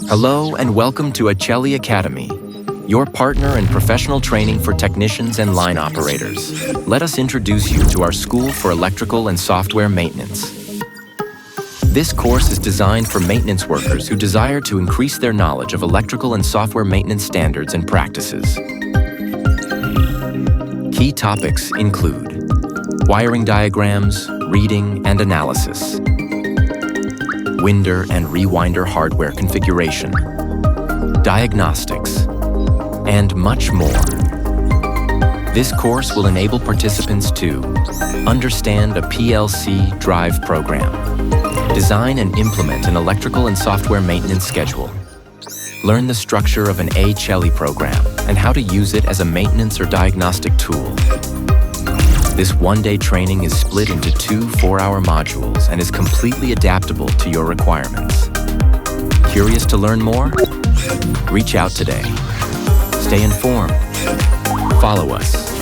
Hello and welcome to A.Celli Academy, your partner in professional training for technicians and line operators. Let us introduce you to our School for Electrical and Software Maintenance. This course is designed for maintenance workers who desire to increase their knowledge of electrical and software maintenance standards and practices. Key topics include wiring diagrams, reading and analysis, winder and rewinder hardware configuration, diagnostics, and much more. This course will enable participants to understand a PLC drive program, design and implement an electrical and software maintenance schedule, learn the structure of an A.Celli program and how to use it as a maintenance or diagnostic tool. This one-day training is split into 2 4-hour modules and is completely adaptable to your requirements. Curious to learn more? Reach out today. Stay informed. Follow us.